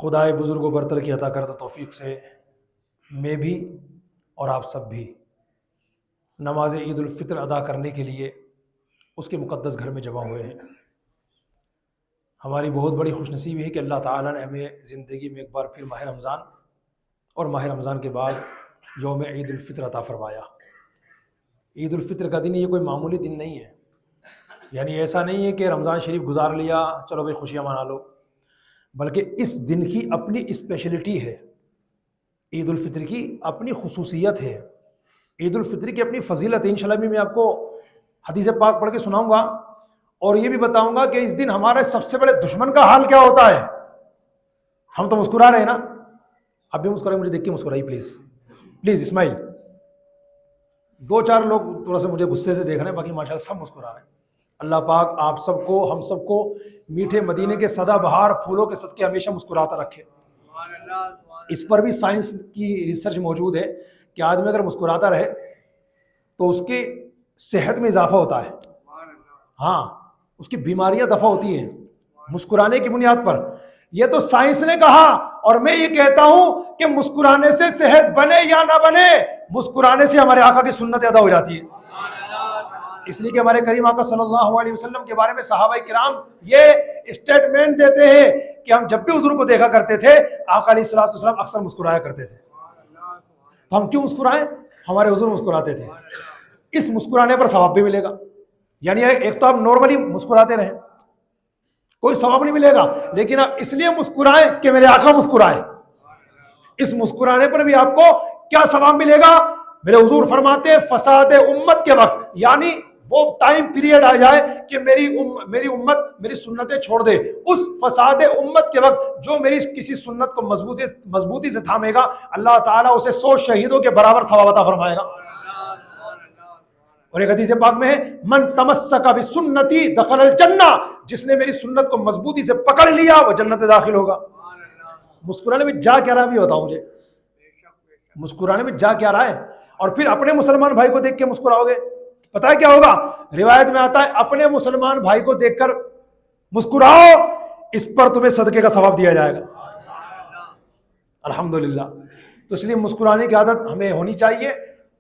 خدائے بزرگ و برتر کی عطا کردہ توفیق سے میں بھی اور آپ سب بھی نماز عید الفطر ادا کرنے کے لیے اس کے مقدس گھر میں جمع ہوئے ہیں۔ ہماری بہت بڑی خوش نصیبی ہے کہ اللہ تعالیٰ نے ہمیں زندگی میں ایک بار پھر ماہ رمضان اور ماہ رمضان کے بعد یوم عید الفطر عطا فرمایا۔ عید الفطر کا دن یہ کوئی معمولی دن نہیں ہے، یعنی ایسا نہیں ہے کہ رمضان شریف گزار لیا چلو بھائی خوشیاں منا لو، بلکہ اس دن کی اپنی اسپیشلٹی ہے، عید الفطر کی اپنی خصوصیت ہے، عید الفطر کی اپنی فضیلت ہے۔ انشاءاللہ میں آپ کو حدیث پاک پڑھ کے سناؤں گا اور یہ بھی بتاؤں گا کہ اس دن ہمارے سب سے بڑے دشمن کا حال کیا ہوتا ہے۔ ہم تو مسکرا رہے ہیں نا، اب بھی مسکرائیں، مجھے دیکھ کے مسکرائیے پلیز پلیز، اسمائل۔ دو چار لوگ تھوڑا سا مجھے غصے سے دیکھ رہے ہیں، باقی ماشاءاللہ سب مسکرا رہے ہیں۔ اللہ پاک آپ سب کو، ہم سب کو میٹھے مدینے کے سدا بہار پھولوں کے صدقے ہمیشہ مسکراتا رکھے۔ اس پر بھی سائنس کی ریسرچ موجود ہے کہ آدمی اگر مسکراتا رہے تو اس کی صحت میں اضافہ ہوتا ہے، ہاں اس کی بیماریاں دفع ہوتی ہیں مسکرانے کی بنیاد پر۔ یہ تو سائنس نے کہا، اور میں یہ کہتا ہوں کہ مسکرانے سے صحت بنے یا نہ بنے، مسکرانے سے ہمارے آقا کی سنت ادا ہو جاتی ہے۔ اس لیے کہ ہمارے کریم آقا صلی اللہ علیہ وسلم کے بارے میں صحابہ کرام یہ اسٹیٹمنٹ دیتے ہیں کہ ہم جب بھی حضور کو دیکھا کرتے تھے آقا علیہ الصلوۃ والسلام اکثر مسکرایا کرتے تھے۔ تو ہم کیوں مسکرائیں؟ ہمارے حضور مسکراتے تھے، اس مسکرانے پر ثواب بھی ملے گا۔ یعنی ایک تو آپ نارملی مسکراتے رہیں، کوئی ثواب نہیں ملے گا، لیکن آپ اس لیے مسکرائیں کہ میرے آقا مسکرائے، اس مسکرانے پر بھی آپ کو کیا ثواب ملے گا؟ میرے حضور فرماتے ہیں فساد امت کے وقت، یعنی وہ ٹائم پیریڈ آ جائے کہ میری امت میری سنتیں چھوڑ دے، اس فساد امت کے وقت جو میری کسی سنت کو مضبوطی سے تھامے گا، اللہ تعالیٰ اسے 100 شہیدوں کے برابر ثواب عطا فرمائے گا۔ اور ایک حدیث پاک میں ہے من تمسک بسنتی دخل الجنہ، جس نے میری سنت کو مضبوطی سے پکڑ لیا وہ جنت میں داخل ہوگا۔ مسکرانے میں جا کیا رہا بھی بتاؤ مجھے، مسکرانے میں جا کیا رہا ہے؟ اور پھر اپنے مسلمان بھائی کو دیکھ کے مسکراؤ گے، پتہ ہے کیا ہوگا؟ روایت میں آتا ہے اپنے مسلمان بھائی کو دیکھ کر مسکراؤ، اس پر تمہیں صدقے کا ثواب دیا جائے گا۔ الحمدللہ۔ تو اس لیے مسکرانے کی عادت ہمیں ہونی چاہیے،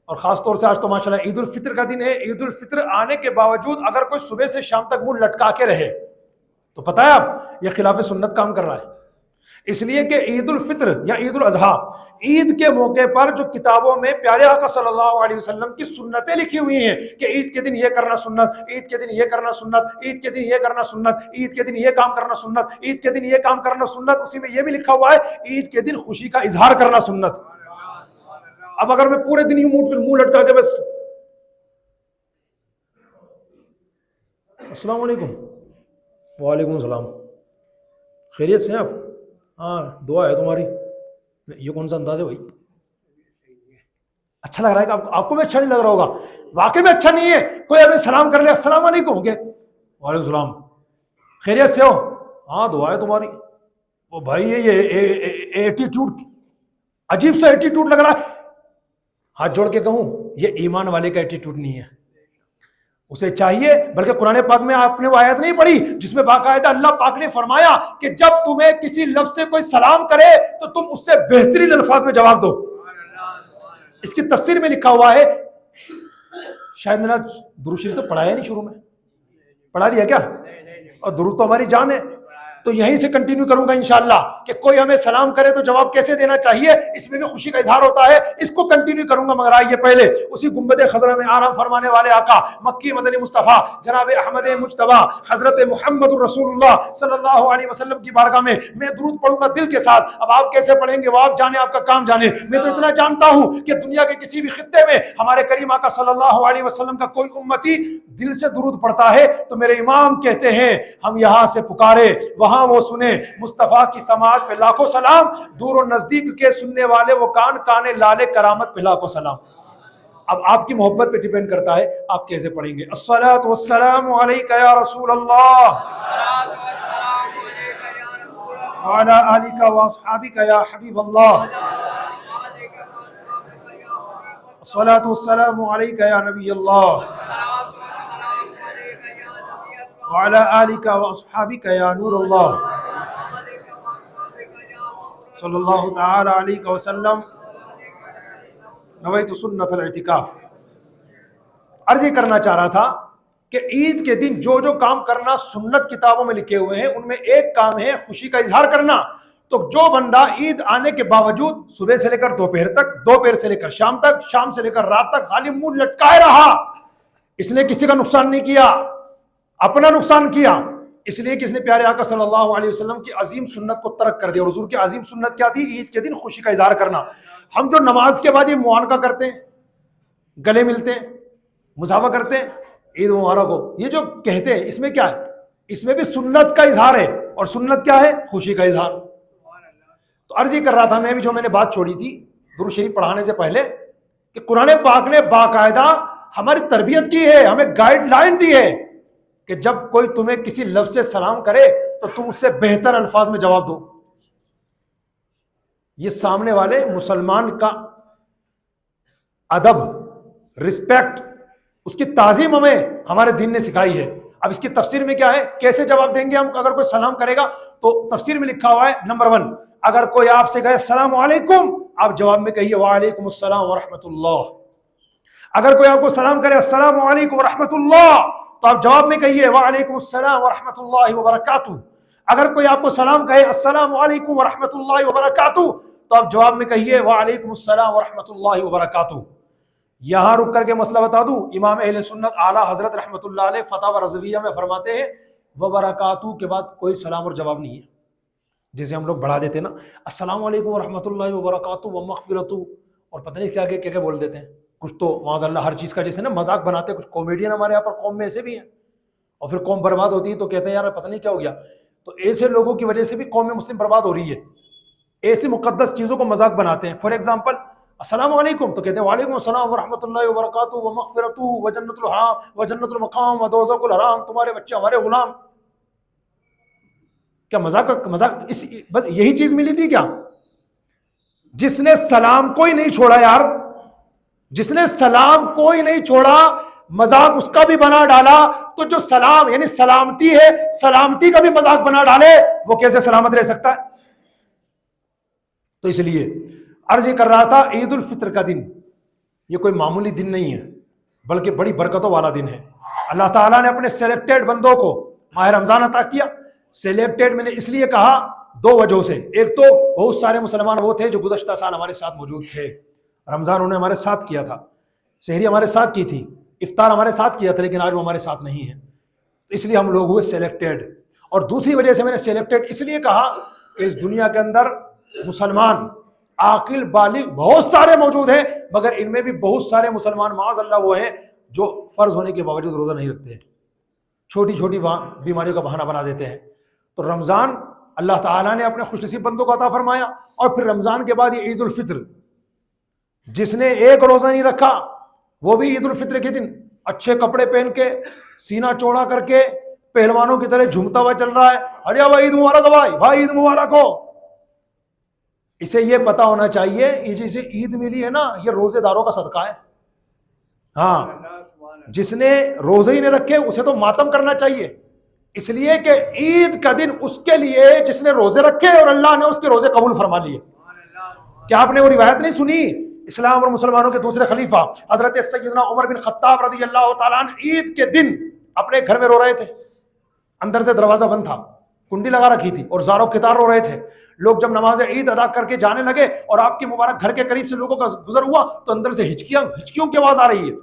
اور خاص طور سے آج تو ماشاءاللہ عید الفطر کا دن ہے۔ عید الفطر آنے کے باوجود اگر کوئی صبح سے شام تک منہ لٹکا کے رہے تو پتہ ہے آپ یہ خلاف سنت کام کر رہا ہے۔ اس لیے کہ عید الفطر یا عید الاضحیٰ، عید کے موقع پر جو کتابوں میں پیارے آقا صلی اللہ علیہ وسلم کی سنتیں لکھی ہوئی ہیں کہ عید کے دن یہ کرنا سنت، عید کے دن یہ کرنا سنت، عید کے دن یہ کرنا سنت، عید کے دن یہ کام کرنا سنت، عید کے دن یہ کام کرنا سنت، اسی میں یہ بھی لکھا ہوا ہے عید کے دن خوشی کا اظہار کرنا سنت۔ اب اگر میں پورے دن ہی منہ لٹکا کے بس السلام علیکم، وعلیکم السلام، خیریت سے ہیں آپ؟ ہاں دعا ہے تمہاری۔ یہ کون سا انداز ہے بھائی؟ اچھا لگ رہا ہے کہ آپ کو بھی اچھا نہیں لگ رہا ہوگا، واقعی میں اچھا نہیں ہے۔ کوئی ہمیں سلام کر لے السلام علیکم، وعلیکم السلام، خیریت سے ہو؟ ہاں دعا ہے تمہاری۔ وہ بھائی یہ ایٹیٹیوڈ عجیب سا ایٹیٹیوڈ لگ رہا ہے۔ ہاتھ جوڑ کے کہوں یہ ایمان والے کا ایٹیٹیوڈ نہیں ہے، اسے چاہیے، بلکہ قرآن پاک میں آپ نے وہ آیت نہیں پڑھی جس میں باقاعدہ اللہ پاک نے فرمایا کہ جب تمہیں کسی لفظ سے کوئی سلام کرے تو تم اس سے بہترین الفاظ میں جواب دو۔ اس کی تفسیر میں لکھا ہوا ہے، شاید میرا درود شریف تو پڑھایا نہیں، شروع میں پڑھا دیا کیا؟ اور درود تو ہماری جان ہے، تو یہیں سے کنٹینیو کروں گا انشاءاللہ کہ کوئی ہمیں سلام کرے تو جواب کیسے دینا چاہیے، اس میں بھی خوشی کا اظہار ہوتا ہے، اس کو کنٹینیو کروں گا۔ مگر آئیے پہلے اسی گنبد خضرا میں آرام فرمانے والے آقا مکی مدنی مصطفیٰ جناب احمد مجتبی حضرت محمد الرسول اللہ صلی اللہ علیہ وسلم کی بارگاہ میں درود پڑھوں گا دل کے ساتھ۔ اب آپ کیسے پڑھیں گے وہ آپ جانے، آپ کا کام جانے۔ میں تو اتنا جانتا ہوں کہ دنیا کے کسی بھی خطے میں ہمارے کریم آقا صلی اللہ علیہ وسلم کا کوئی امتی دل سے درود پڑھتا ہے تو میرے امام کہتے ہیں ہم یہاں سے پکارے وہاں وہ سنے، مصطفیٰ کی سماعت پہ لاکھوں سلام، دور و نزدیک کے سننے والے وہ کان کانے لالے کرامت پہ لاکھوں سلام۔ اب آپ کی محبت پہ ڈیپینڈ کرتا ہے آپ کیسے پڑھیں گے۔ الصلاۃ والسلام علیک یا رسول اللہ وعلی آلک واصحابک یا حبیب اللہ، الصلاۃ والسلام علیک یا نبی اللہ وعلی آلک واصحابک یا نور اللہ۔ صلی اللہ تعالی علیہ وسلم نویت سنت الاعتکاف۔ عرض یہ کرنا چاہ رہا تھا کہ عید کے دن جو جو کام کرنا سنت کتابوں میں لکھے ہوئے ہیں ان میں ایک کام ہے خوشی کا اظہار کرنا۔ تو جو بندہ عید آنے کے باوجود صبح سے لے کر دوپہر تک، دوپہر سے لے کر شام تک، شام سے لے کر رات تک خالی منہ لٹکائے رہا، اس نے کسی کا نقصان نہیں کیا، اپنا نقصان کیا، اس لیے کہ اس نے پیارے آقا صلی اللہ علیہ وسلم کی عظیم سنت کو ترک کر دیا۔ اور حضور کی عظیم سنت کیا تھی؟ عید کے دن خوشی کا اظہار کرنا۔ ہم جو نماز کے بعد یہ معانقہ کرتے ہیں، گلے ملتے ہیں، مصافحہ کرتے ہیں، عید مبارک ہو، یہ جو کہتے ہیں، اس میں کیا ہے؟ اس میں بھی سنت کا اظہار ہے، اور سنت کیا ہے؟ خوشی کا اظہار۔ تو عرض یہ کر رہا تھا میں نے بات چھوڑی تھی درود شریف پڑھانے سے پہلے، کہ قرآن پاک نے باقاعدہ ہماری تربیت کی ہے، ہمیں گائیڈ لائن دی ہے کہ جب کوئی تمہیں کسی لفظ سے سلام کرے تو تم اس سے بہتر الفاظ میں جواب دو۔ یہ سامنے والے مسلمان کا ادب، رسپیکٹ، اس کی تعظیم ہمیں ہمارے دین نے سکھائی ہے۔ اب اس کی تفسیر میں کیا ہے؟ کیسے جواب دیں گے ہم اگر کوئی سلام کرے گا؟ تو تفسیر میں لکھا ہوا ہے نمبر 1، اگر کوئی آپ سے کہے السلام علیکم، آپ جواب میں کہیے وعلیکم السلام ورحمۃ اللہ۔ اگر کوئی آپ کو سلام کرے السلام علیکم ورحمۃ اللہ، تو آپ جواب میں کہیے وعلیکم السلام ورحمۃ اللہ وبرکاتہ۔ اگر کوئی آپ کو سلام کہے السلام علیکم ورحمۃ اللہ وبرکاتہ، تو آپ جواب میں کہیے وعلیکم السلام ورحمۃ اللہ وبرکاتہ۔ یہاں رک کر کے مسئلہ بتا دوں، امام اہل سنت اعلیٰ حضرت رحمۃ اللہ علیہ فتاوی رضویہ میں فرماتے ہیں وبرکاتہ کے بعد کوئی سلام اور جواب نہیں ہے۔ جسے ہم لوگ بڑھا دیتے ہیں نا، السلام علیکم ورحمۃ اللہ وبرکاتہ ومغفرۃ، اور پتہ نہیں کیا کیا بول دیتے ہیں۔ کچھ تو معاذ اللہ ہر چیز کا جیسے نا مذاق بناتے ہیں، کچھ کامیڈین ہمارے یہاں پر قوم میں ایسے بھی ہیں، اور پھر قوم برباد ہوتی ہے تو کہتے ہیں یار پتہ نہیں کیا ہو گیا۔ تو ایسے لوگوں کی وجہ سے بھی قوم مسلم برباد ہو رہی ہے، ایسی مقدس چیزوں کو مذاق بناتے ہیں۔ فار ایگزامپل السلام علیکم تو کہتے ہیں وعلیکم السلام ورحمۃ اللہ وبرکاتہ ومغفرۃ وجنت الحرام وجنت المقام ودوزخ الحرام، تمہارے بچے ہمارے غلام۔ کیا مذاق بس یہی چیز ملی تھی کیا؟ جس نے سلام کوئی نہیں چھوڑا یار، جس نے سلام کوئی نہیں چھوڑا، مذاق اس کا بھی بنا ڈالا، تو جو سلام یعنی سلامتی ہے، سلامتی کا بھی مذاق بنا ڈالے، وہ کیسے سلامت رہ سکتا ہے؟ تو اس لیے عرض یہ کر رہا تھا، عید الفطر کا دن یہ کوئی معمولی دن نہیں ہے، بلکہ بڑی برکتوں والا دن ہے۔ اللہ تعالیٰ نے اپنے سلیکٹڈ بندوں کو ماہ رمضان عطا کیا۔ سلیکٹڈ میں نے اس لیے کہا دو وجہوں سے، ایک تو بہت سارے مسلمان وہ تھے جو گزشتہ سال ہمارے ساتھ موجود تھے، رمضان انہوں نے ہمارے ساتھ کیا تھا، سحری ہمارے ساتھ کی تھی، افطار ہمارے ساتھ کیا تھا، لیکن آج وہ ہمارے ساتھ نہیں ہے، تو اس لیے ہم لوگ ہوئے سلیکٹڈ۔ اور دوسری وجہ سے میں نے سلیکٹڈ اس لیے کہا کہ اس دنیا کے اندر مسلمان عاقل بالغ بہت سارے موجود ہیں، مگر ان میں بھی بہت سارے مسلمان معاذ اللہ وہ ہیں جو فرض ہونے کے باوجود روزہ نہیں رکھتے ہیں، چھوٹی چھوٹی بیماریوں کا بہانہ بنا دیتے ہیں۔ تو رمضان اللہ تعالیٰ نے اپنے خوش نصیب بندوں کو عطا فرمایا، اور پھر رمضان کے بعد یہ عید الفطر، جس نے ایک روزہ نہیں رکھا وہ بھی عید الفطر کے دن اچھے کپڑے پہن کے سینہ چوڑا کر کے پہلوانوں کی طرح جھومتا ہوا چل رہا ہے، ارے بھائی عید مبارک ہو، بھائی عید مبارک ہو۔ اسے یہ پتا ہونا چاہیے یہ جسے عید ملی ہے نا، یہ روزے داروں کا صدقہ ہے۔ ہاں، جس نے روزے ہی نہیں رکھے اسے تو ماتم کرنا چاہیے، اس لیے کہ عید کا دن اس کے لیے جس نے روزے رکھے اور اللہ نے اس کے روزے قبول فرما لیے۔ کیا آپ نے وہ روایت نہیں سنی؟ اسلام اور مسلمانوں کے دوسرے خلیفہ حضرت سیدنا عمر بن خطاب رضی اللہ تعالیٰ عنہ عید کے دن اپنے گھر میں رو رہے تھے، اندر سے دروازہ بند تھا، کنڈی لگا رکھی تھی، اور زاروں کتار رو رہے تھے۔ لوگ جب نماز عید ادا کر کے جانے لگے اور آپ کی مبارک گھر کے قریب سے لوگوں کا گزر ہوا تو اندر سے ہچکیوں کی آواز آ رہی ہے،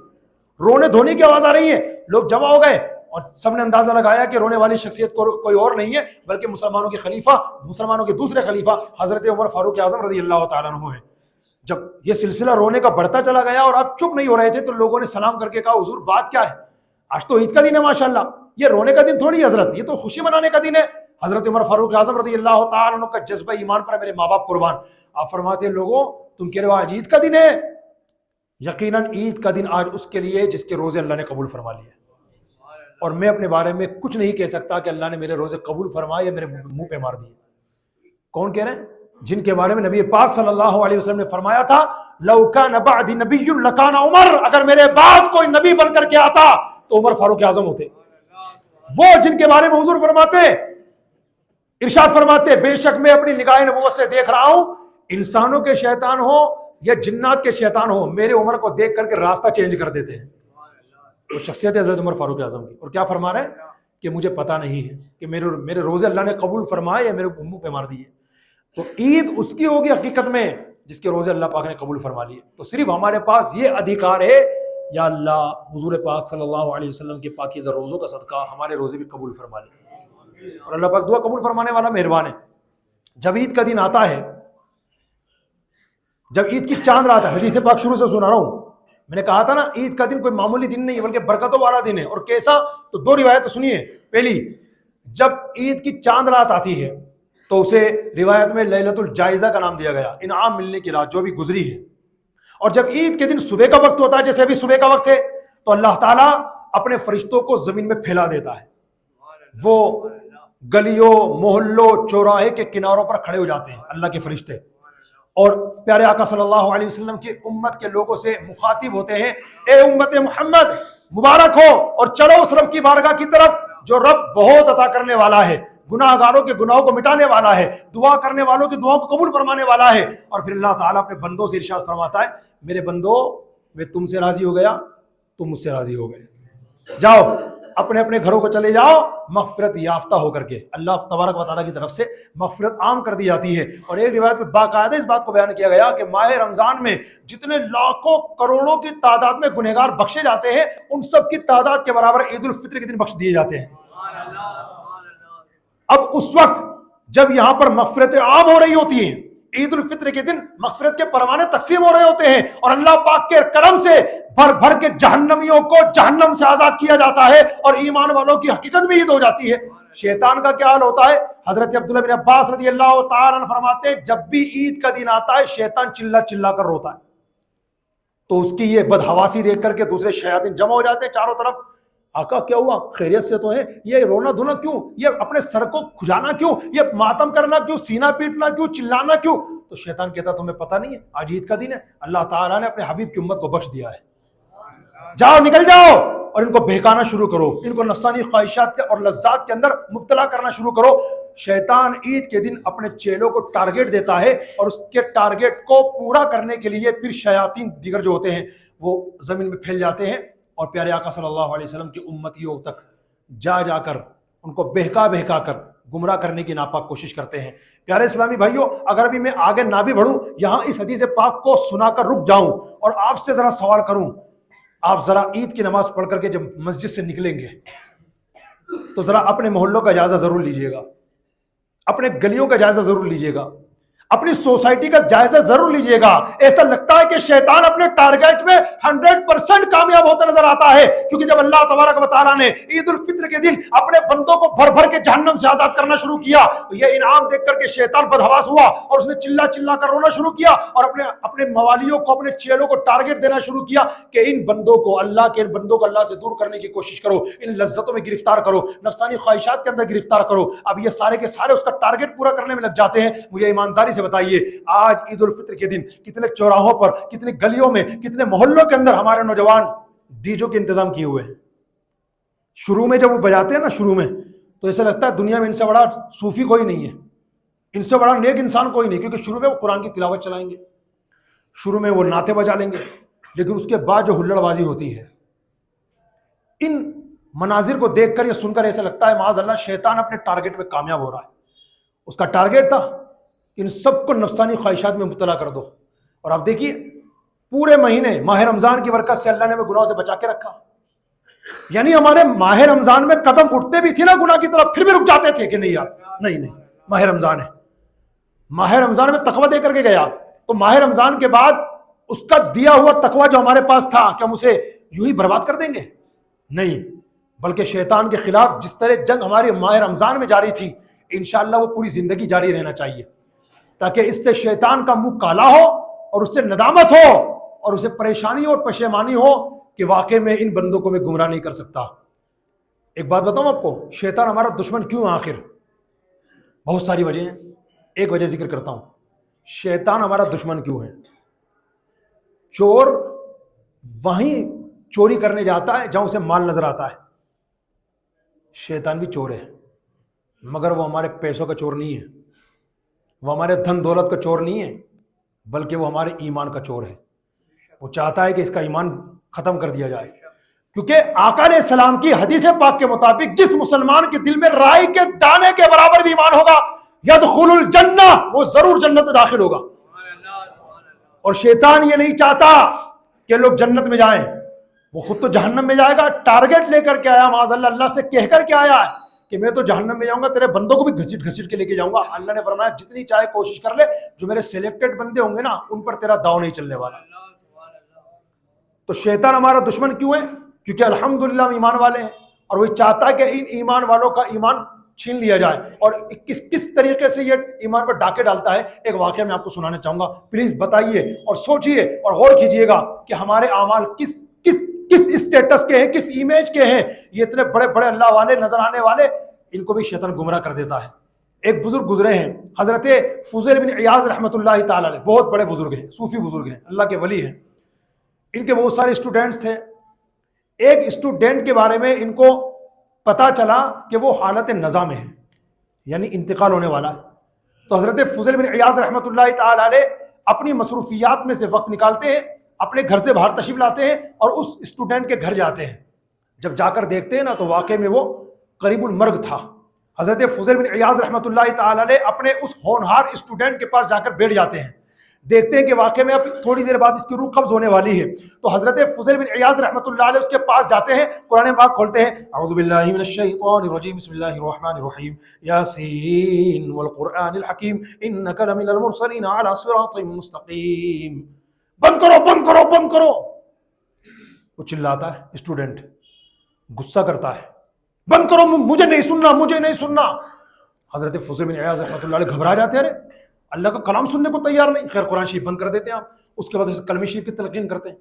رونے دھونے کی آواز آ رہی ہے۔ لوگ جمع ہو گئے اور سب نے اندازہ لگایا کہ رونے والی شخصیت کوئی اور نہیں ہے بلکہ مسلمانوں کے خلیفہ، مسلمانوں کے دوسرے خلیفہ حضرت عمر فاروق اعظم رضی اللہ تعالیٰ عنہ ہیں۔ جب یہ سلسلہ رونے کا بڑھتا چلا گیا اور آپ چپ نہیں ہو رہے تھے تو لوگوں نے سلام کر کے کہا حضور بات کیا ہے؟ آج تو عید کا دن ہے ماشاءاللہ، یہ رونے کا دن تھوڑی حضرت، یہ تو خوشی منانے کا دن ہے۔ حضرت عمر فاروق اعظم رضی اللہ تعالیٰ عنہ کا جذبہ ایمان پر میرے ماں باپ قربان، آپ فرماتے ہیں لوگوں تم کہہ رہے ہو آج عید کا دن ہے، یقیناً عید کا دن آج اس کے لیے جس کے روزے اللہ نے قبول فرما لیے، اور میں اپنے بارے میں کچھ نہیں کہہ سکتا کہ اللہ نے میرے روزے قبول فرمائے یا میرے منہ پہ مار دیے۔ کون کہہ رہے ہیں؟ جن کے بارے میں نبی پاک صلی اللہ علیہ وسلم نے فرمایا تھا لو کان بعدی نبی لکان عمر، اگر میرے بعد کوئی نبی بن کر کے آتا تو عمر فاروق اعظم ہوتے۔ وہ جن کے بارے میں حضور فرماتے ارشاد فرماتے بے شک میں اپنی نگاہ نبوت سے دیکھ رہا ہوں، انسانوں کے شیطان ہو یا جنات کے شیطان ہو، میرے عمر کو دیکھ کر کے راستہ چینج کر دیتے ہیں. وہ شخصیت ہے حضرت عمر فاروق اعظم کی. اور کیا فرما رہے ہیں کہ مجھے پتہ نہیں ہے کہ میرے روزے اللہ نے قبول فرمائے یا میرے منہ پہ مار دیے. تو عید اس کی ہوگی حقیقت میں جس کے روزے اللہ پاک نے قبول فرما لیے. تو صرف ہمارے پاس یہ ادھیکار ہے، یا اللہ حضور پاک صلی اللہ علیہ وسلم کے پاکیزہ روزوں کا صدقہ ہمارے روزے بھی قبول فرما لے. اور اللہ پاک دعا قبول فرمانے والا مہربان ہے. جب عید کا دن آتا ہے، جب عید کی چاند رات ہے، حدیث پاک شروع سے سنا رہا ہوں، میں نے کہا تھا نا عید کا دن کوئی معمولی دن نہیں ہے بلکہ برکتوں والا دن ہے. اور کیسا؟ تو دو روایت سنیے. پہلی، جب عید کی چاند رات آتی ہے تو اسے روایت میں لیلۃ الجائزہ کا نام دیا گیا، انعام ملنے کی رات جو بھی گزری ہے. اور جب عید کے دن صبح کا وقت ہوتا ہے، جیسے ابھی صبح کا وقت ہے، تو اللہ تعالیٰ اپنے فرشتوں کو زمین میں پھیلا دیتا ہے. وہ گلیوں، محلوں، چوراہے کے کناروں پر کھڑے ہو جاتے ہیں اللہ کے فرشتے، اور پیارے آقا صلی اللہ علیہ وسلم کی امت کے لوگوں سے مخاطب ہوتے ہیں، اے امت محمد مبارک ہو اور چلو اس رب کی بارگاہ کی طرف جو رب بہت عطا کرنے والا ہے، گناہ گاروں کے گناہوں کو مٹانے والا ہے، دعا کرنے والوں کی دعاؤں کو قبول فرمانے والا ہے. اور پھر اللہ تعالیٰ اپنے بندوں سے ارشاد فرماتا ہے، میرے بندو میں تم سے راضی ہو گیا، تم مجھ سے راضی ہو گئے، جاؤ اپنے اپنے گھروں کو چلے جاؤ مغفرت یافتہ ہو کر کے. اللہ تبارک و تعالیٰ کی طرف سے مغفرت عام کر دی جاتی ہے. اور ایک روایت میں باقاعدہ اس بات کو بیان کیا گیا کہ ماہ رمضان میں جتنے لاکھوں کروڑوں کی تعداد میں گنہگار بخشے جاتے ہیں، ان سب کی تعداد کے برابر عید الفطر کے دن بخش دیے جاتے ہیں. اب اس وقت جب یہاں پر مغفرتیں عام ہو رہی ہوتی ہیں، عید الفطر کے دن مغفرت کے پروانے تقسیم ہو رہے ہوتے ہیں، اور اللہ پاک کے کرم سے بھر بھر کے جہنمیوں کو جہنم سے آزاد کیا جاتا ہے، اور ایمان والوں کی حقیقت میں عید ہو جاتی ہے. شیطان کا کیا حال ہوتا ہے؟ حضرت عبداللہ بن عباس رضی اللہ تعالیٰ عنہ فرماتے ہیں جب بھی عید کا دن آتا ہے شیطان چلا چلا کر روتا ہے. تو اس کی یہ بدحواسی دیکھ کر کے دوسرے شیاطین جمع ہو جاتے ہیں چاروں طرف. آقا کیا ہوا؟ خیریت سے تو ہے؟ یہ رونا دھونا کیوں؟ یہ اپنے سر کو کھجانا کیوں؟ یہ ماتم کرنا کیوں؟ سینہ پیٹنا کیوں؟ چلانا کیوں؟ تو شیطان کہتا تمہیں پتہ نہیں ہے آج عید کا دن ہے، اللہ تعالیٰ نے اپنے حبیب کی امت کو بخش دیا ہے، جاؤ نکل جاؤ اور ان کو بہکانا شروع کرو، ان کو نفسانی خواہشات کے اور لذات کے اندر مبتلا کرنا شروع کرو. شیطان عید کے دن اپنے چیلوں کو ٹارگٹ دیتا ہے، اور اس کے ٹارگٹ کو پورا کرنے کے لیے پھر شیاطین دیگر جو ہوتے ہیں وہ زمین میں پھیل جاتے ہیں، اور پیارے آقا صلی اللہ علیہ وسلم کی امتیوں تک جا جا کر ان کو بہکا بہکا کر گمراہ کرنے کی ناپاک کوشش کرتے ہیں. پیارے اسلامی بھائیوں، اگر ابھی میں آگے نہ بھی بڑھوں، یہاں اس حدیث پاک کو سنا کر رک جاؤں اور آپ سے ذرا سوال کروں. آپ ذرا عید کی نماز پڑھ کر کے جب مسجد سے نکلیں گے تو ذرا اپنے محلوں کا جائزہ ضرور لیجئے گا، اپنے گلیوں کا جائزہ ضرور لیجئے گا، اپنی سوسائٹی کا جائزہ ضرور لیجئے گا. ایسا لگتا ہے کہ شیطان اپنے ٹارگٹ میں 100% کامیاب ہوتا نظر آتا ہے، کیونکہ جب اللہ تبارک و تعالیٰ نے عید الفطر کے دن اپنے بندوں کو بھر بھر کے جہنم سے آزاد کرنا شروع کیا، تو یہ انعام دیکھ کر کے شیطان بدحواس ہوا اور اس نے چلا چلا کر رونا شروع کیا، اور اپنے موالیوں کو، اپنے چیلوں کو ٹارگٹ دینا شروع کیا کہ ان بندوں کو اللہ سے دور کرنے کی کوشش کرو، ان لذتوں میں گرفتار کرو، نفسانی خواہشات کے اندر گرفتار کرو. اب یہ سارے کے سارے اس کا ٹارگٹ پورا کرنے میں لگ جاتے ہیں. مجھے ایمانداری سے بتائیے آج عید الفطر کے دن کتنے چوراہوں پر، کتنی گلیوں میں، کتنے محلوں کے اندر ہمارے نوجوان ڈی جو کے انتظام کیے ہوئے ہیں. شروع میں جب وہ بجاتے ہیں نا، شروع میں تو ایسا لگتا ہے دنیا میں ان سے بڑا صوفی کوئی نہیں ہے، ان سے بڑا نیک انسان کوئی نہیں، کیونکہ شروع میں وہ قرآن کی تلاوت چلائیں گے، شروع میں وہ نعتیں بجا لیں گے، لیکن اس کے بعد جو ہلڑ بازی ہوتی ہے، ان مناظر کو دیکھ کر یا سن کر ایسا لگتا ہے معاذ اللہ شیطان اپنے ٹارگٹ میں کامیاب ہو رہا ہے. اس کا ٹارگٹ تھا ان سب کو نفسانی خواہشات میں مبتلا کر دو. اور آپ دیکھیے پورے مہینے ماہ رمضان کی برکت سے اللہ نے ہمیں گناہوں سے بچا کے رکھا. یعنی ہمارے ماہ رمضان میں قدم اٹھتے بھی تھے نا گناہ کی طرف، پھر بھی رک جاتے تھے کہ نہیں یار، نہیں ماہ رمضان ہے، ماہ رمضان میں تقوی دے کر کے گیا. تو ماہ رمضان کے بعد اس کا دیا ہوا تقوی جو ہمارے پاس تھا، کیا ہم اسے یوں ہی برباد کر دیں گے؟ نہیں، بلکہ شیطان کے خلاف جس طرح جنگ ہماری ماہ رمضان میں جاری تھی، انشاءاللہ وہ پوری زندگی جاری رہنا چاہیے، تاکہ اس سے شیطان کا منہ کالا ہو اور اس سے ندامت ہو اور اسے پریشانی اور پشیمانی ہو کہ واقعی میں ان بندوں کو میں گمراہ نہیں کر سکتا. ایک بات بتاؤں آپ کو، شیطان ہمارا دشمن کیوں آخر؟ بہت ساری وجہ ہیں، ایک وجہ ذکر کرتا ہوں. شیطان ہمارا دشمن کیوں ہے؟ چور وہیں چوری کرنے جاتا ہے جہاں اسے مال نظر آتا ہے. شیطان بھی چور ہے، مگر وہ ہمارے پیسوں کا چور نہیں ہے، وہ ہمارے دھن دولت کا چور نہیں ہے، بلکہ وہ ہمارے ایمان کا چور ہے۔ وہ چاہتا ہے کہ اس کا ایمان ختم کر دیا جائے، کیونکہ آقا علیہ السلام کی حدیث پاک کے مطابق جس مسلمان کے دل میں رائی کے دانے کے برابر بھی ایمان ہوگا یدخل الجنہ، وہ ضرور جنت میں داخل ہوگا۔ اور شیطان یہ نہیں چاہتا کہ لوگ جنت میں جائیں، وہ خود تو جہنم میں جائے گا۔ ٹارگٹ لے کر کے آیا معاذ اللہ، اللہ سے کہہ کر کے آیا ہے کہ میں تو جہنم میں جاؤں گا، تیرے بندوں کو بھی گھسیٹ گھسیٹ کے لے کے جاؤں گا۔ اللہ نے فرمایا جتنی چاہے کوشش کر لے، جو میرے سلیکٹڈ بندے ہوں گے نا ان پر تیرا داؤ نہیں چلنے والا۔ تو شیطان ہمارا دشمن کیوں ہے؟ کیونکہ الحمدللہ ہم ایمان والے ہیں، اور وہ چاہتا ہے کہ ان ایمان والوں کا ایمان چھین لیا جائے۔ اور کس طریقے سے یہ ایمان پر ڈاکے ڈالتا ہے، ایک واقعہ میں آپ کو سنانا چاہوں گا۔ پلیز بتائیے اور سوچئے اور غور کیجئے گا کہ ہمارے اعمال کس اسٹیٹس کے ہیں، کس امیج کے ہیں۔ یہ اتنے بڑے بڑے اللہ والے نظر آنے والے، ان کو بھی شیطان گمراہ کر دیتا ہے۔ ایک بزرگ گزرے ہیں حضرت فضیل بن عیاض رحمۃ اللہ تعالی علیہ، بہت بڑے بزرگ ہیں، صوفی بزرگ ہیں، اللہ کے ولی ہیں۔ ان کے بہت سارے اسٹوڈنٹس تھے۔ ایک اسٹوڈنٹ کے بارے میں ان کو پتا چلا کہ وہ حالت نزا میں ہے، یعنی انتقال ہونے والا ہے۔ تو حضرت فضیل بن عیاض رحمۃ اللہ تعالی علیہ اپنی مصروفیات میں سے وقت نکالتے ہیں، اپنے گھر سے باہر تشریف لاتے ہیں اور اس اسٹوڈنٹ کے گھر جاتے ہیں۔ جب جا کر دیکھتے ہیں نا تو واقعے میں وہ قریب المرگ تھا۔ حضرت فضیل بن عیاض رحمۃ اللہ تعالی علیہ اپنے اس ہونہار اسٹوڈنٹ کے پاس جا کر بیٹھ جاتے ہیں۔ دیکھتے ہیں کہ واقعے میں اب تھوڑی دیر بعد اس کی روح قبض ہونے والی ہے۔ تو حضرت فضیل بن عیاض رحمۃ اللہ علیہ اس کے پاس جاتے ہیں، قرآن پاک کھولتے ہیں، اعوذ باللہ من الشیطان الرجیم، بسم اللہ الرحمن الرحیم، یاسین والقرآن الحکیم انک لمن المرسلین علی صراط مستقیم۔ بند کرو بند کرو بند کرو۔ وہ چلاتا ہے، اسٹوڈنٹ غصہ کرتا ہے، بند کرو، مجھے نہیں سننا، مجھے نہیں سننا۔ حضرت فضیل بن عیاض رحمۃ اللہ علیہ گھبرا جاتے ہیں، ارے اللہ کا کلام سننے کو تیار نہیں۔ خیر قرآن شریف بند کر دیتے ہیں آپ، اس کے بعد اسے کلمہ شریف کی تلقین کرتے ہیں،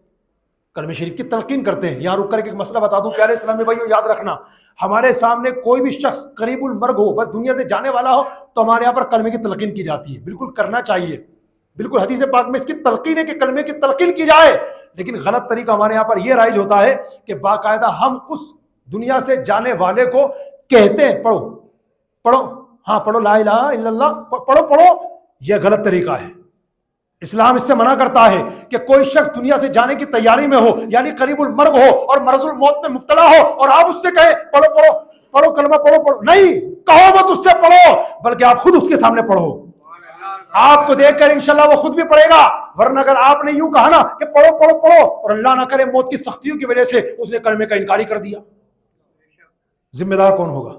کلمہ شریف کی تلقین کرتے ہیں۔ یہاں رک کر کے ایک مسئلہ بتا دوں پیارے اسلامی بھائیو، یاد رکھنا، ہمارے سامنے کوئی بھی شخص قریب المرگ ہو، بس دنیا سے جانے والا ہو، تو ہمارے یہاں پر کلمے کی تلقین کی جاتی ہے۔ بالکل کرنا چاہیے، بالکل حدیث پاک میں اس کی تلقین ہے کہ کلمے کی تلقین کی جائے، لیکن غلط طریقہ ہمارے یہاں پر یہ رائج ہوتا ہے کہ باقاعدہ ہم اس دنیا سے جانے والے کو کہتے ہیں پڑھو پڑھو، ہاں پڑھو لا الہ الا اللہ، پڑھو پڑھو۔ یہ غلط طریقہ ہے، اسلام اس سے منع کرتا ہے کہ کوئی شخص دنیا سے جانے کی تیاری میں ہو، یعنی قریب المرگ ہو اور مرض الموت میں مبتلا ہو، اور آپ اس سے کہیں پڑھو پڑھو پڑھو کلمہ پڑھو پڑھو، نہیں کہو مت اس سے پڑھو، بلکہ آپ خود اس کے سامنے پڑھو۔ آپ کو دیکھ کر انشاءاللہ وہ خود بھی پڑھے گا، ورنہ اگر آپ نے یوں کہا نا کہ پڑھو پڑھو پڑھو اور اللہ نہ کرے موت کی سختیوں کی وجہ سے اس نے کلمے کا انکاری کر دیا، ذمہ دار کون ہوگا؟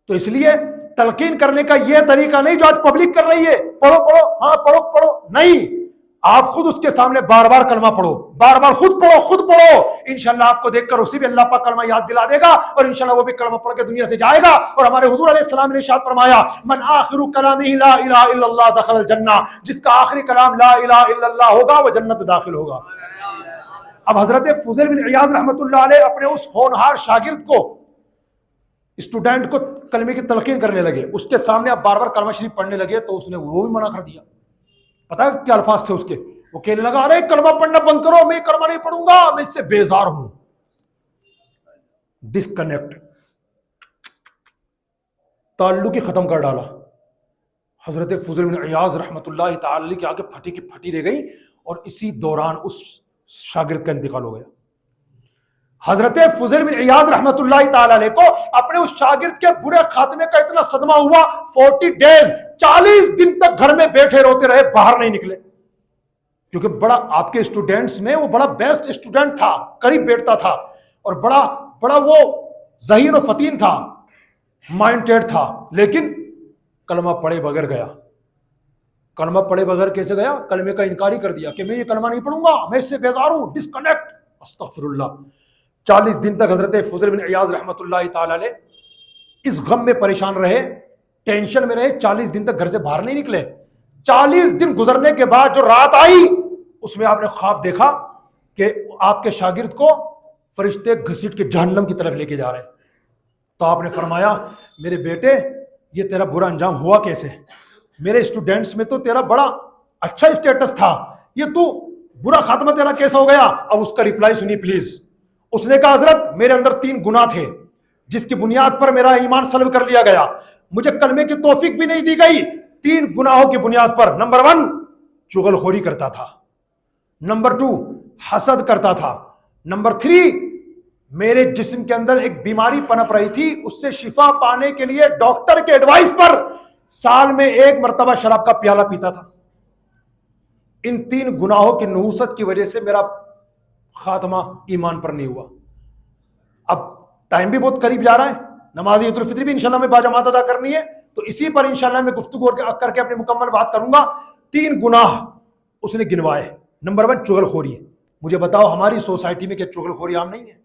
تو اس لیے تلقین کرنے کا یہ طریقہ نہیں جو آج پبلک کر رہی ہے، پڑھو پڑھو ہاں پڑھو پڑھو، نہیں، آپ خود اس کے سامنے بار بار کلمہ پڑھو، بار بار خود پڑھو، انشاءاللہ آپ کو دیکھ کر اسے بھی اللہ پاک کلمہ یاد دلا دے گا، اور انشاءاللہ وہ بھی کلمہ پڑھ کے دنیا سے جائے گا۔ اور ہمارے حضور علیہ السلام نے ارشاد فرمایا، من آخر کلامہ لا الہ الا اللہ دخل الجنہ، جس کا آخری کلام لا الہ الا اللہ ہوگا وہ جنت میں داخل ہوگا۔ اب حضرت فضیل بن عیاض رحمۃ اللہ علیہ اپنے اس ہونہار شاگرد کو، اسٹوڈنٹ کو کلمے کی تلقین کرنے لگے، اس کے سامنے اب بار بار کلمہ شریف پڑھنے لگے تو اس نے وہ بھی منع کر دیا۔ پتہ ہے کیا الفاظ تھے اس کے؟ وہ کہنے لگا ارے کلمہ پڑھنا بند کرو، میں کلمہ نہیں پڑھوں گا، میں اس سے بیزار ہوں۔ ڈسکنیکٹ، تعلق ہی ختم کر ڈالا۔ حضرت فضیل بن عیاض رحمۃ اللہ تعالی کے آگے پھٹی کی پھٹی رہ گئی، اور اسی دوران اس شاگرد کا انتقال ہو گیا۔ حضرت فضیل بن عیاض رحمۃ اللہ تعالی علیہ کو اپنے اس شاگرد کے برے خاتمے کا اتنا صدمہ ہوا، 40 ڈیز 40 دن تک گھر میں بیٹھے روتے رہے، باہر نہیں نکلے، کیونکہ بڑا آپ کے اسٹوڈنٹس میں وہ بڑا بیسٹ اسٹوڈنٹ تھا، قریب بیٹھتا تھا، اور بڑا وہ ذہین و فطین تھا، مائنڈیڈ تھا، لیکن کلمہ پڑھے بغیر گیا۔ کلمہ پڑھے بغیر کیسے گیا؟ کلمے کا انکاری کر دیا کہ میں یہ کلمہ نہیں پڑھوں گا، میں اس سے بیزار ہوں، ڈسکنیکٹ۔ استغفر اللہ۔ 40 دن تک حضرت فضیل بن عیاض رحمۃ اللہ تعالی علیہ اس غم میں پریشان رہے، ٹینشن میں رہے، 40 دن تک گھر سے باہر نہیں نکلے۔ 40 دن گزرنے کے بعد جو رات آئی اس میں آپ نے خواب دیکھا کہ آپ کے شاگرد کو فرشتے گھسیٹ کے جہنم کی طرف لے کے جا رہے ہیں۔ تو آپ نے فرمایا میرے بیٹے یہ تیرا برا انجام ہوا کیسے؟ میرے اسٹوڈنٹس میں تو تیرا بڑا اچھا اسٹیٹس تھا، یہ تو برا خاتمہ تیرا کیسا ہو گیا؟ اب اس کا ریپلائی سنی پلیز۔ اس نے کہا حضرت میرے اندر 3 گناہ تھے جس کی بنیاد پر میرا ایمان سلب کر لیا گیا، مجھے کلمے کی توفیق بھی نہیں دی گئی 3 گناہوں کی بنیاد پر۔ نمبر 1 چغل خوری کرتا تھا، نمبر 2 حسد کرتا تھا، نمبر 3 میرے جسم کے اندر ایک بیماری پنپ رہی تھی، اس سے شفا پانے کے لیے ڈاکٹر کے ایڈوائس پر سال میں 1 مرتبہ شراب کا پیالہ پیتا تھا۔ ان 3 گناہوں کی نحوست کی وجہ سے میرا خاتمہ ایمان پر نہیں ہوا۔ اب ٹائم بھی بہت قریب جا رہا ہے، نماز عید الفطر بھی انشاءاللہ میں باجماعت ادا کرنی ہے، تو اسی پر انشاءاللہ میں گفتگو کر کے اپنی مکمل بات کروں گا۔ 3 گناہ اس نے گنوائے۔ نمبر 1 چغل خوری۔ مجھے بتاؤ ہماری سوسائٹی میں کیا چغل خوری عام نہیں ہے؟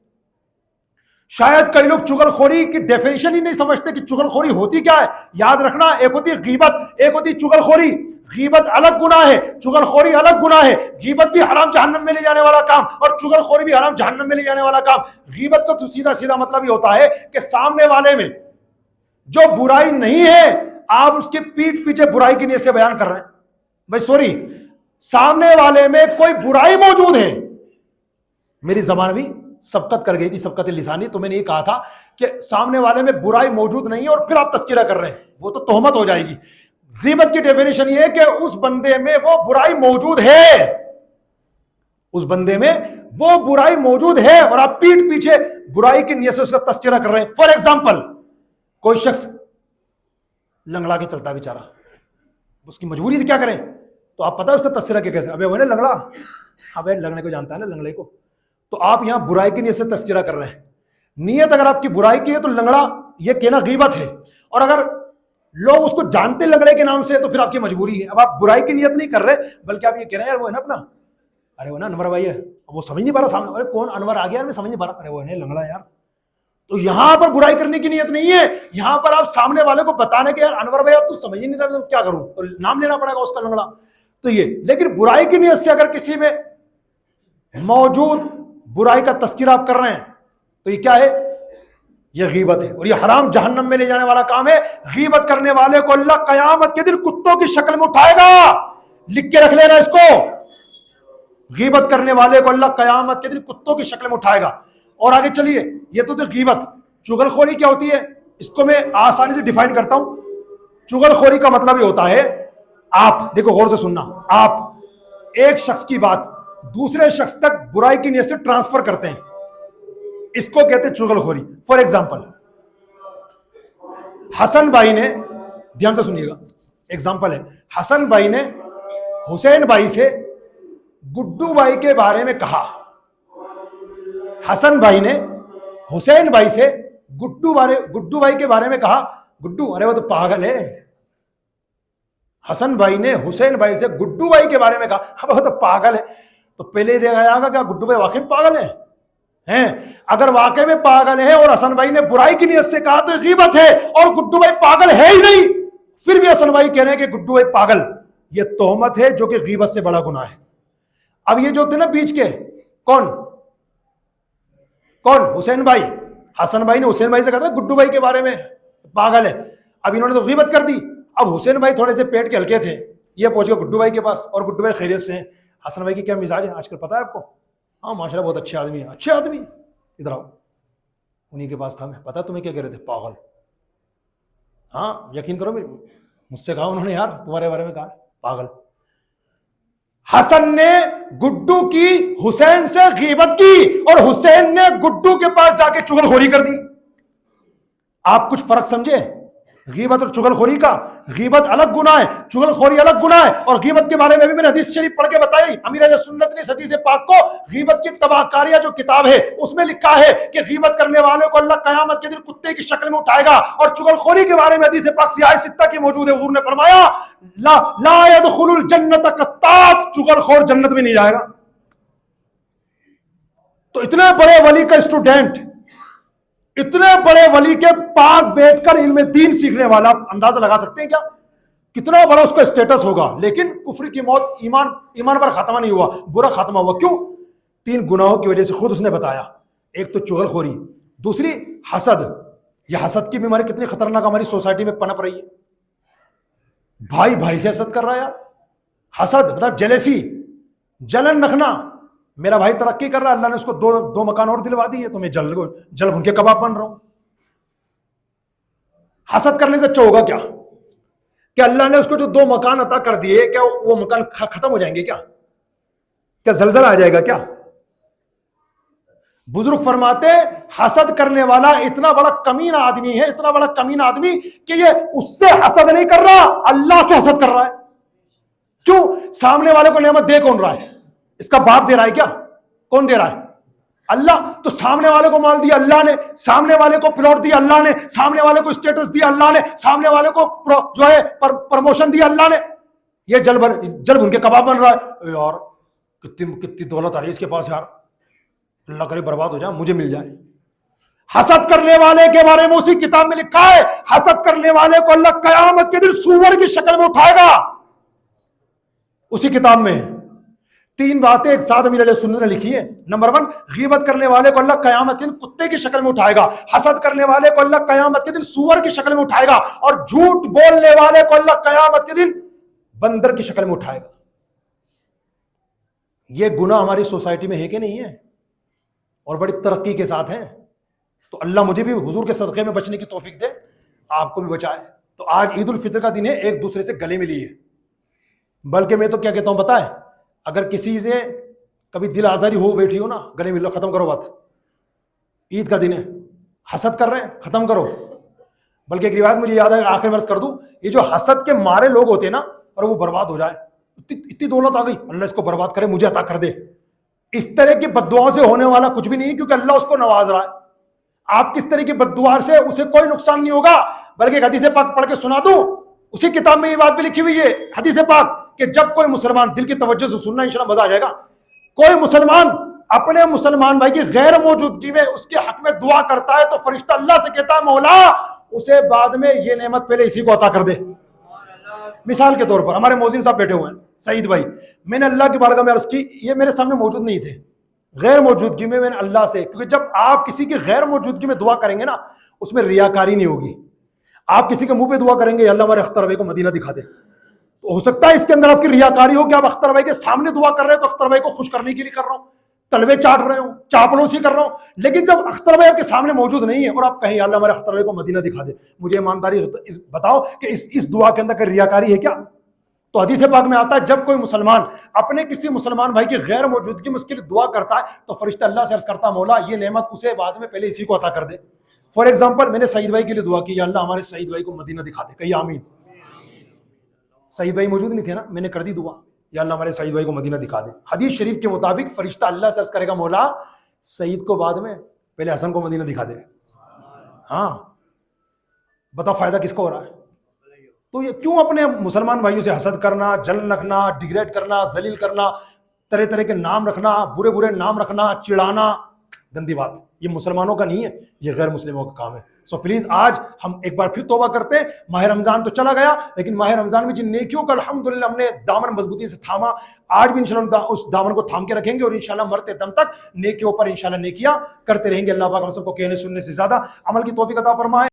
شاید کئی لوگ چغل خوری کی ڈیفینیشن ہی نہیں سمجھتے کہ چغل خوری ہوتی کیا ہے۔ یاد رکھنا، ایک ہوتی ہے غیبت، ایک ہوتی ہے چغل خوری۔ غیبت الگ گناہ ہے، چغل خوری الگ گناہ ہے۔ غیبت بھی حرام جہنم میں لے جانے والا کام، اور چغل خوری بھی حرام جہنم میں لے جانے والا کام۔ غیبت کا تو سیدھا سیدھا مطلب یہ ہوتا ہے کہ سامنے والے میں جو برائی نہیں ہے آپ اس کی پیٹھ پیچھے برائی کی نیت سے بیان کر رہے ہیں۔ بھائی سوری، سامنے والے میں کوئی برائی موجود ہے، میری زبان بھی سبقت کر گئی تھی، سبقت لسانی، تو میں نے یہ کہا تھا کہ سامنے والے میں برائی موجود نہیں ہے اور پھر آپ تذکرہ کر رہے ہیں، وہ تو تہمت ہو جائے گی۔ غیبت کی ڈیفینیشن یہ ہے کہ اس بندے میں وہ برائی موجود ہے، اس بندے میں وہ برائی موجود ہے اور آپ پیٹھ پیچھے برائی کی نیت سے اس کا تذکرہ کر رہے ہیں۔ فار ایگزامپل، کوئی شخص لنگڑا کے چلتا بیچارہ، اس کی مجبوری تھی، کیا کریں؟ تو آپ پتہ ہے اس کا تذکرہ کیسے؟ ابے وہ نا لنگڑا، ابے لنگڑے کو جانتا ہے نا، لنگڑے کو۔ تو آپ یہاں برائی کی نیت سے تذکرہ کر رہے ہیں۔ نیت اگر آپ کی برائی کی ہے تو لنگڑا یہ کہنا غیبت ہے، اور اگر لوگ اس کو جانتے لنگڑے کے نام سے تو پھر آپ کی مجبوری ہے۔ اب آپ برائی کی نیت نہیں کر رہے بلکہ آپ یہ کہہ رہے ہیں یار وہ ہے نا اپنا، ارے وہ نا انور بھائی ہے، وہ سمجھ نہیں پا رہا سامنے، ارے کون انور آ گیا میں سمجھ نہیں پا رہا، ارے وہ ہے لنگڑا یار۔ تو یہاں پر برائی کرنے کی نیت نہیں ہے، یہاں پر آپ سامنے والے کو بتانے کے یار انور بھائی اب تو سمجھ ہی نہیں رہا کیا کروں، تو نام لینا پڑے گا اس کا لنگڑا۔ تو یہ، لیکن برائی کی نیت سے اگر کسی میں موجود برائی کا تذکرہ آپ کر رہے ہیں تو یہ کیا ہے؟ یہ غیبت ہے، اور یہ حرام جہنم میں لے جانے والا کام ہے۔ غیبت کرنے والے کو اللہ قیامت کے دن کتوں کی شکل میں اٹھائے گا، لکھ کے رکھ لینا اس کو۔ غیبت کرنے والے کو اللہ قیامت کے دن کتوں کی شکل میں اٹھائے گا۔ اور آگے چلیے، یہ تو غیبت۔ چغل خوری کیا ہوتی ہے؟ اس کو میں آسانی سے ڈیفائن کرتا ہوں۔ چغل خوری کا مطلب یہ ہوتا ہے، آپ دیکھو غور سے سننا، آپ ایک شخص کی بات دوسرے شخص تک برائی کی نیت سے ٹرانسفر کرتے ہیں، اس کو کہتے ہیں چغل خوری۔ فار ایگزامپل، حسن بھائی نے، دھیان سے سنیے گا، ایگزامپل ہے، حسن بھائی نے حسین بھائی سے گڈو بھائی کے بارے میں کہا، حسن بھائی نے حسین بھائی سے گڈو بھائی کے بارے میں کہا، گڈو ارے وہ تو پاگل ہے۔ حسن بھائی نے حسین بھائی سے گڈو بھائی کے بارے میں کہا وہ تو پاگل ہے۔ تو پہلے دیکھا جائے گا کیا گڈو بھائی واقعی میں پاگل ہیں؟ اگر واقعی میں پاگل ہے اور حسن بھائی نے برائی کی نیت سے کہا تو غیبت ہے، اور گڈو بھائی پاگل ہے ہی نہیں، پھر بھی حسن بھائی کہہ رہے ہیں کہ گڈو بھائی پاگل، یہ تہمت ہے جو کہ غیبت سے بڑا گناہ ہے۔ اب یہ جو تھے نا بیچ کے، کون حسین بھائی، حسن بھائی نے حسین بھائی سے کہا تھا گڈو بھائی کے بارے میں پاگل ہے، اب انہوں نے تو غیبت کر دی۔ اب حسین بھائی تھوڑے سے پیٹ کے ہلکے تھے، یہ پہنچ گئے گڈو بھائی کے پاس، اور گڈو بھائی خیریت سے ہیں۔ حسن بھائی کی کیا مزاج ہے آج کل پتا ہے آپ کو؟ ہاں ماشاءاللہ بہت اچھے آدمی ہیں، اچھے آدمی، ادھر آؤ، انہی کے پاس تھا میں، پتا تمہیں کیا کہہ رہے تھے؟ پاگل۔ ہاں یقین کرو، مجھ سے کہا انہوں نے یار تمہارے بارے میں کہا پاگل۔ حسن نے گڈو کی حسین سے غیبت کی، اور حسین نے گڈو کے پاس جا کے چغل خوری کر دی۔ آپ کچھ فرق سمجھے غیبت اور چغل خوری کا؟ غیبت الگ گناہ ہے، چغل خوری الگ گناہ ہے۔ اور غیبت کے بارے میں بھی میں نے حدیث شریف پڑھ کے بتائی، امیر اہل سنت نے اس حدیث پاک کو غیبت کی تباہ کاریہ جو کتاب ہے اس میں لکھا ہے کہ غیبت کرنے والوں کو اللہ قیامت کے دن کتے کی شکل میں اٹھائے گا۔ اور چغل خوری کے بارے میں حدیث پاک سیاہ ستہ کی موجود ہے، حضور نے فرمایا لا يدخل الجنت قطات، چغل خور جنت میں نہیں جائے گا۔ تو اتنے بڑے ولی کا اسٹوڈنٹ، اتنے بڑے ولی کے پاس بیٹھ کر علم دین سیکھنے والا، اندازہ لگا سکتے ہیں کیا کتنا بڑا اس کا اسٹیٹس ہوگا؟ لیکن کفر کی موت ایمان پر خاتمہ نہیں ہوا، برا خاتمہ ہوا۔ کیوں؟ 3 گناہوں کی وجہ سے، خود اس نے بتایا۔ ایک تو چغل خوری، دوسری حسد۔ یہ حسد کی بیماری کتنی خطرناک ہماری سوسائٹی میں پنپ رہی ہے، بھائی بھائی سے حسد کر رہا ہے یار۔ حسد مطلب جیلیسی، جلن رکھنا، میرا بھائی ترقی کر رہا ہے، اللہ نے اس کو دو مکان اور دلوا دی ہے تو میں جل بھن کے کباب بن رہا ہوں۔ حسد کرنے سے اچھا ہوگا کیا کہ اللہ نے اس کو جو 2 مکان عطا کر دیے، کیا وہ مکان ختم ہو جائیں گے؟ کیا زلزلہ آ جائے گا کیا؟ بزرگ فرماتے حسد کرنے والا اتنا بڑا کمینہ آدمی ہے، اتنا بڑا کمینہ آدمی کہ یہ اس سے حسد نہیں کر رہا، اللہ سے حسد کر رہا ہے۔ کیوں؟ سامنے والے کو نعمت دے کون رہا ہے؟ اس کا باپ دے رہا ہے کیا؟ کون دے رہا ہے؟ اللہ۔ تو سامنے والے کو مال دیا اللہ نے، سامنے والے کو پلاٹ دیا اللہ نے، سامنے والے کو اسٹیٹس دیا اللہ نے، سامنے والے کو جو ہے پروموشن دیا اللہ نے، یہ جل بھن کے کباب بن رہا ہے۔ یار کتنی دولت آ رہی ہے اس کے پاس، یار اللہ کرے برباد ہو جائے، مجھے مل جائے۔ حسد کرنے والے کے بارے میں اسی کتاب میں لکھا ہے، حسد کرنے والے کو اللہ قیامت کے دن سور کی شکل میں اٹھائے گا۔ اسی کتاب میں 3 باتیں ایک ساتھ امیر علیہ سنت نے لکھی ہیں۔ نمبر 1، غیبت کرنے والے کو اللہ قیامت کے دن کتے کی شکل میں اٹھائے گا، حسد کرنے والے کو اللہ قیامت کے دن سور کی شکل میں اٹھائے گا، اور جھوٹ بولنے والے کو اللہ قیامت کے دن بندر کی شکل میں اٹھائے گا۔ یہ گناہ ہماری سوسائٹی میں ہے کہ نہیں ہے؟ اور بڑی ترقی کے ساتھ ہیں۔ تو اللہ مجھے بھی حضور کے صدقے میں بچنے کی توفیق دے، آپ کو بھی بچائے۔ تو آج عید الفطر کا دن ہے، ایک دوسرے سے گلے ملیے۔ بلکہ میں تو کیا کہتا ہوں پتہ ہے، اگر کسی سے کبھی دل آزاری ہو بیٹھی ہو نا، گلے مل لو، ختم کرو بات۔ عید کا دن ہے، حسد کر رہے ہیں، ختم کرو۔ بلکہ ایک روایت مجھے یاد ہے، آخر میں عرض کر دوں، یہ جو حسد کے مارے لوگ ہوتے ہیں نا، اور وہ برباد ہو جائے، اتنی دولت آ گئی، اللہ اس کو برباد کرے، مجھے عطا کر دے، اس طرح کی بد دعا سے ہونے والا کچھ بھی نہیں ہے، کیونکہ اللہ اس کو نواز رہا ہے۔ آپ کس طرح کی بد دعا سے اسے کوئی نقصان نہیں ہوگا۔ بلکہ ایک حدیث پاک پڑھ کے سنا دوں، اسی کتاب میں یہ بات بھی لکھی ہوئی ہے، حدیث پاک، کہ جب کوئی مسلمان، دل کی توجہ سے سننا انشاءاللہ مزہ آ جائے گا، کوئی مسلمان اپنے مسلمان بھائی کی غیر موجودگی میں اس کے حق میں دعا کرتا ہے تو فرشتہ اللہ سے کہتا ہے مولا اسے بعد میں یہ نعمت پہلے اسی کو عطا کر دے۔ مثال کے طور پر ہمارے مؤذن صاحب بیٹھے ہوئے ہیں، سعید بھائی، میں نے اللہ کی بارگاہ میں عرض کی، یہ میرے سامنے موجود نہیں تھے، غیر موجودگی میں نے اللہ سے، کیونکہ جب آپ کسی کی غیر موجودگی میں دعا کریں گے نا، اس میں ریاکاری نہیں ہوگی۔ آپ کسی کے منہ پہ دعا کریں گے اللہ ہمارے اختر بھائی کو مدینہ دکھا دے، تو ہو سکتا ہے اس کے اندر آپ کی ریاکاری ہو کہ آپ اختر بھائی کے سامنے دعا کر رہے ہیں تو اختر بھائی کو خوش کرنے کے لیے کر رہا ہوں، تلوے چاٹ رہے ہوں، چاپلوسی کر رہا ہوں، لیکن جب اختر بھائی آپ کے سامنے موجود نہیں ہے اور آپ کہیں اللہ ہمارے اختر بھائی کو مدینہ دکھا دے، مجھے ایمانداری بتاؤ کہ اس دعا کے اندر ریاکاری ہے کیا؟ تو حدیث پاک میں آتا ہے جب کوئی مسلمان اپنے کسی مسلمان بھائی کی غیر موجودگی میں اس کے لیے دعا کرتا ہے تو فرشتہ اللہ سے عرض کرتا مولا یہ نعمت اسے بعد میں پہلے اسی کو عطا کر دے۔ فار ایگزامپل میں نے سعید بھائی کے لیے دعا کی، یا اللہ ہمارے سعید بھائی کو مدینہ دکھا دے، کہیے آمین۔ سعید بھائی موجود نہیں تھے نا، میں نے کر دی دعا، یا اللہ ہمارے سعید بھائی کو مدینہ دکھا دے۔ حدیث شریف کے مطابق فرشتہ اللہ سے عرض کرے گا مولا سعید کو بعد میں پہلے حسن کو مدینہ دکھا دے۔ ہاں بتا فائدہ کس کو ہو رہا ہے؟ تو یہ کیوں اپنے مسلمان بھائیوں سے حسد کرنا، جلن رکھنا، ڈیگریڈ کرنا، ذلیل کرنا، طرح طرح کے نام رکھنا، برے برے نام رکھنا، چڑانا، گندی بات، یہ مسلمانوں کا نہیں ہے، یہ غیر مسلموں کا کام ہے۔ سو پلیز آج ہم ایک بار پھر توبہ کرتے ہیں، ماہ رمضان تو چلا گیا لیکن ماہ رمضان میں جن نیکیوں کا الحمدللہ ہم نے دامن مضبوطی سے تھاما، آج بھی انشاءاللہ اس دامن کو تھام کے رکھیں گے اور انشاءاللہ مرتے دم تک نیکیوں پر انشاءاللہ نیکیاں کرتے رہیں گے۔ اللہ پاک ہم سب کو کہنے سننے سے زیادہ عمل کی توفیق عطا فرمائے۔